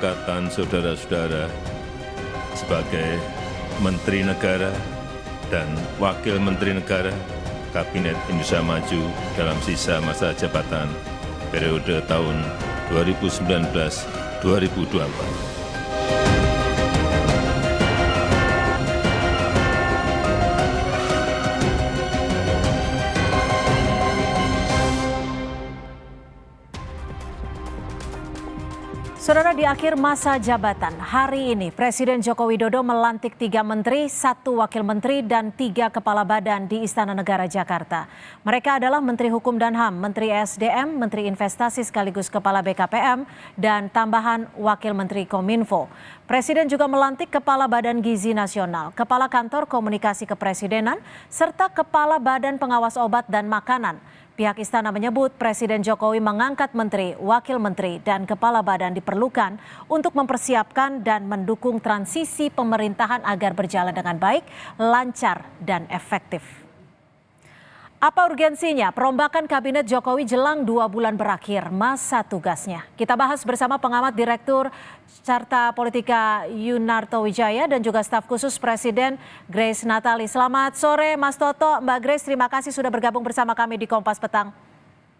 kesepakatan saudara-saudara sebagai Menteri Negara dan Wakil Menteri Negara Kabinet Indonesia Maju dalam sisa masa jabatan periode tahun 2019-2024. Saudara, di akhir masa jabatan, hari ini Presiden Joko Widodo melantik 3 menteri, 1 wakil menteri, dan 3 kepala badan di Istana Negara Jakarta. Mereka adalah Menteri Hukum dan HAM, Menteri SDM, Menteri Investasi sekaligus Kepala BKPM, dan tambahan Wakil Menteri Kominfo. Presiden juga melantik Kepala Badan Gizi Nasional, Kepala Kantor Komunikasi Kepresidenan, serta Kepala Badan Pengawas Obat dan Makanan. Pihak istana menyebut Presiden Jokowi mengangkat menteri, wakil menteri, dan kepala badan diperlukan untuk mempersiapkan dan mendukung transisi pemerintahan agar berjalan dengan baik, lancar, dan efektif. Apa urgensinya perombakan Kabinet Jokowi jelang 2 bulan berakhir masa tugasnya? Kita bahas bersama pengamat Direktur Carta Politika Yunarto Wijaya dan juga staf khusus Presiden Grace Natali. Selamat sore Mas Toto, Mbak Grace, terima kasih sudah bergabung bersama kami di Kompas Petang.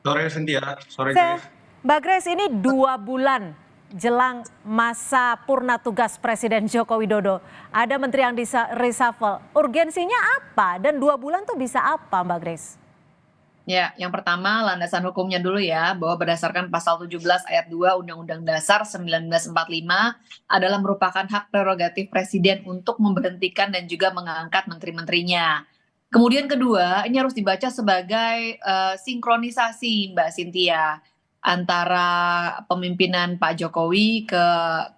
Sore Cynthia, sore Grace. Mbak Grace, ini 2 bulan jelang masa purna tugas Presiden Joko Widodo. Ada menteri yang reshuffle. Urgensinya apa? Dan 2 bulan tuh bisa apa, Mbak Grace? Ya, yang pertama landasan hukumnya dulu ya, bahwa berdasarkan pasal 17 ayat 2 Undang-Undang Dasar 1945 adalah merupakan hak prerogatif Presiden untuk memberhentikan dan juga mengangkat menteri-menterinya. Kemudian kedua, ini harus dibaca sebagai sinkronisasi Mbak Cynthia antara pemimpinan Pak Jokowi ke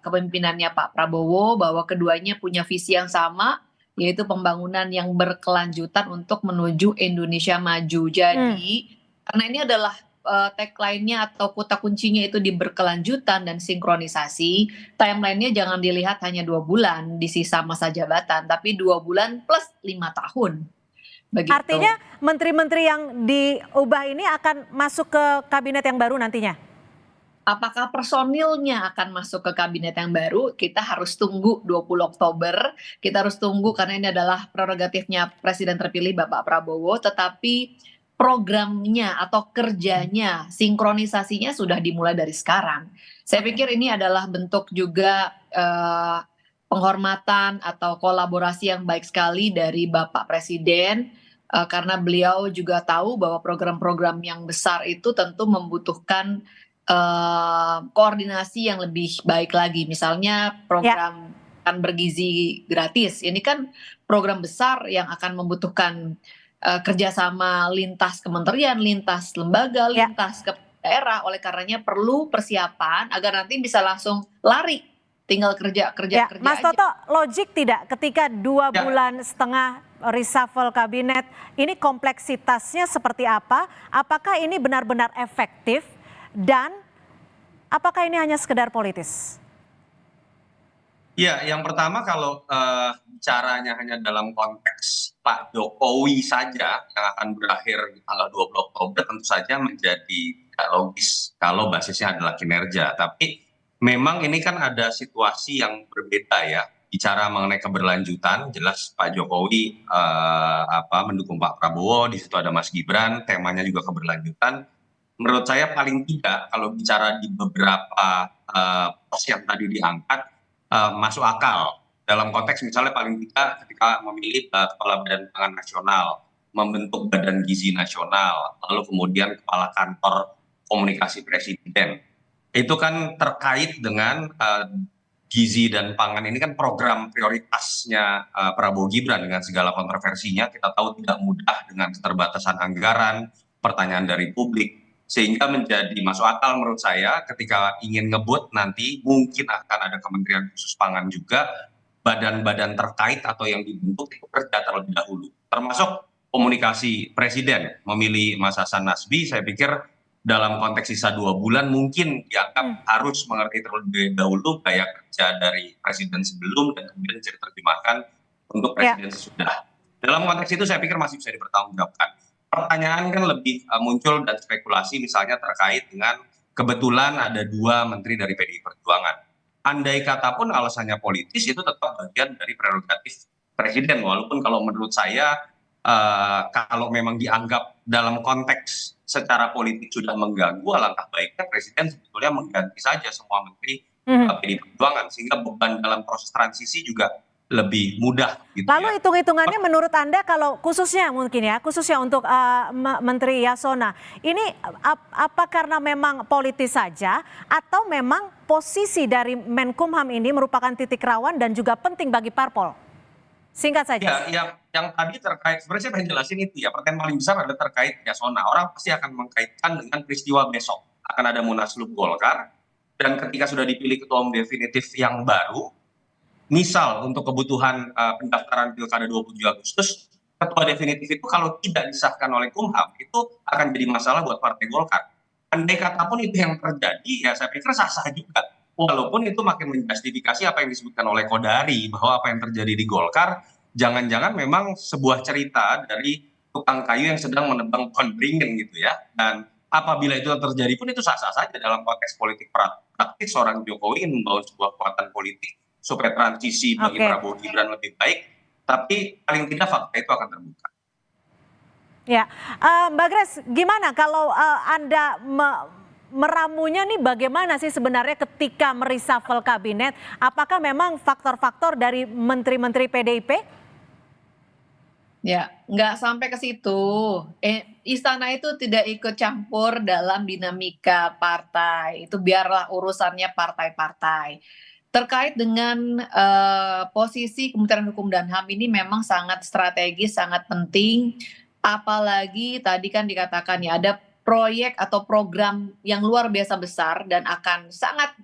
kepemimpinannya Pak Prabowo, bahwa keduanya punya visi yang sama, yaitu pembangunan yang berkelanjutan untuk menuju Indonesia maju. Jadi karena ini adalah tagline-nya atau kata kuncinya itu di berkelanjutan dan sinkronisasi, timeline-nya jangan dilihat hanya 2 bulan di sisa masa jabatan, tapi 2 bulan plus 5 tahun. Begitu. Artinya menteri-menteri yang diubah ini akan masuk ke kabinet yang baru nantinya? Apakah personilnya akan masuk ke kabinet yang baru? Kita harus tunggu 20 Oktober. Kita harus tunggu karena ini adalah prerogatifnya Presiden terpilih Bapak Prabowo. Tetapi programnya atau kerjanya, sinkronisasinya sudah dimulai dari sekarang. Saya pikir ini adalah bentuk juga penghormatan atau kolaborasi yang baik sekali dari Bapak Presiden. Karena beliau juga tahu bahwa program-program yang besar itu tentu membutuhkan koordinasi yang lebih baik lagi. Misalnya program makan bergizi gratis. Ini kan program besar yang akan membutuhkan kerjasama lintas kementerian, lintas lembaga, lintas ke daerah. Oleh karenanya perlu persiapan agar nanti bisa langsung lari. Tinggal kerja Mas aja. Toto, logik tidak ketika 2 bulan setengah reshuffle kabinet, ini kompleksitasnya seperti apa? Apakah ini benar-benar efektif? Dan apakah ini hanya sekedar politis? Ya, yang pertama kalau bicaranya hanya dalam konteks Pak Jokowi saja yang akan berakhir di tanggal 20 Oktober tentu saja menjadi tidak logis kalau basisnya adalah kinerja. Tapi memang ini kan ada situasi yang berbeda ya. Bicara mengenai keberlanjutan, jelas Pak Jokowi mendukung Pak Prabowo, di situ ada Mas Gibran, temanya juga keberlanjutan. Menurut saya paling tidak kalau bicara di beberapa pos yang tadi diangkat masuk akal dalam konteks misalnya paling tidak ketika memilih kepala Badan Pangan Nasional, membentuk Badan Gizi Nasional, lalu kemudian kepala Kantor Komunikasi Presiden, itu kan terkait dengan gizi dan pangan ini kan program prioritasnya Prabowo Gibran dengan segala kontroversinya. Kita tahu tidak mudah dengan keterbatasan anggaran, pertanyaan dari publik. Sehingga menjadi masuk akal menurut saya ketika ingin ngebut nanti mungkin akan ada Kementerian Khusus Pangan juga, badan-badan terkait atau yang dibentuk itu kerja terlebih dahulu. Termasuk komunikasi Presiden memilih Mas Hasan Nasbi, saya pikir dalam konteks sisa 2 bulan mungkin dianggap harus mengerti terlebih dahulu gaya kerja dari Presiden sebelum dan kemudian bisa diterjemahkan untuk Presiden sesudah. Dalam konteks itu saya pikir masih bisa dipertanggungjawabkan. Pertanyaan kan lebih muncul dan spekulasi misalnya terkait dengan kebetulan ada 2 menteri dari PDI Perjuangan. andai kata pun alasannya politis itu tetap bagian dari prerogatif presiden, walaupun kalau menurut saya kalau memang dianggap dalam konteks secara politik sudah mengganggu, alangkah baiknya presiden sebetulnya mengganti saja semua menteri PDI Perjuangan sehingga beban dalam proses transisi juga lebih mudah gitu Lalu ya. hitung-hitungannya menurut Anda kalau khususnya mungkin ya, khususnya untuk Menteri Yasona, ini apa karena memang politis saja atau memang posisi dari Menkumham ini merupakan titik rawan dan juga penting bagi parpol? Singkat saja. Ya, yang tadi terkait, sebenarnya saya pengen jelasin itu ya, pertanyaan paling besar adalah terkait Yasona. Orang pasti akan mengkaitkan dengan peristiwa besok. Akan ada Munaslup Golkar, dan ketika sudah dipilih ketua umum definitif yang baru, misal untuk kebutuhan pendaftaran pilkada 27 Agustus, ketua definitif itu kalau tidak disahkan oleh Kumham, itu akan jadi masalah buat Partai Golkar. Andai kata pun itu yang terjadi, ya saya pikir sah-sah juga. Walaupun itu makin menjustifikasi apa yang disebutkan oleh Kodari, bahwa apa yang terjadi di Golkar, jangan-jangan memang sebuah cerita dari tukang kayu yang sedang menebang pohon beringin gitu ya. Dan apabila itu terjadi pun itu sah-sah saja dalam konteks politik praktis seorang Jokowi ingin membangun sebuah kekuatan politik supaya transisi bagi Prabowo Gibran lebih baik, tapi paling tidak fakta itu akan terbuka. Ya, Mbak Grace, gimana kalau Anda meramunya nih bagaimana sih sebenarnya ketika mereshuffle kabinet? Apakah memang faktor-faktor dari menteri-menteri PDIP? Ya, nggak sampai ke situ. Istana itu tidak ikut campur dalam dinamika partai. Itu biarlah urusannya partai-partai. Terkait dengan posisi Kementerian Hukum dan HAM ini memang sangat strategis, sangat penting. Apalagi tadi kan dikatakan ya ada proyek atau program yang luar biasa besar dan akan sangat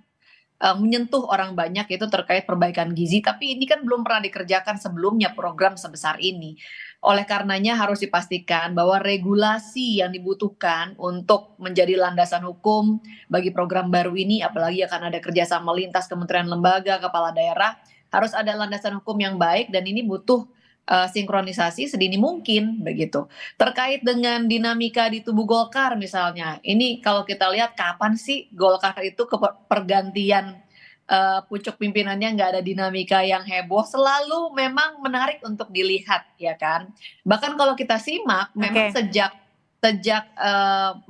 menyentuh orang banyak, itu terkait perbaikan gizi. Tapi ini kan belum pernah dikerjakan sebelumnya program sebesar ini. Oleh karenanya harus dipastikan bahwa regulasi yang dibutuhkan untuk menjadi landasan hukum bagi program baru ini, apalagi akan ada kerjasama lintas kementerian, lembaga, kepala daerah, harus ada landasan hukum yang baik dan ini butuh sinkronisasi sedini mungkin begitu. Terkait dengan dinamika di tubuh Golkar misalnya, ini kalau kita lihat kapan sih Golkar itu pergantian pucuk pimpinannya nggak ada dinamika yang heboh, selalu memang menarik untuk dilihat ya kan. Bahkan kalau kita simak memang sejak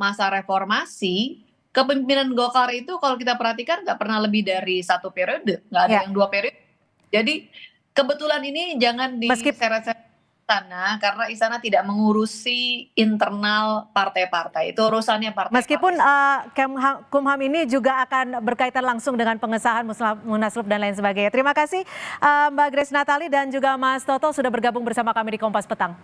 masa reformasi kepemimpinan Golkar itu kalau kita perhatikan nggak pernah lebih dari 1 periode, nggak ada yang 2 periode. Jadi kebetulan ini jangan diseret-seret sana karena istana tidak mengurusi internal partai-partai, itu urusannya partai. Meskipun Kumham ini juga akan berkaitan langsung dengan pengesahan Munaslup dan lain sebagainya. Terima kasih Mbak Grace Natali dan juga Mas Toto sudah bergabung bersama kami di Kompas Petang.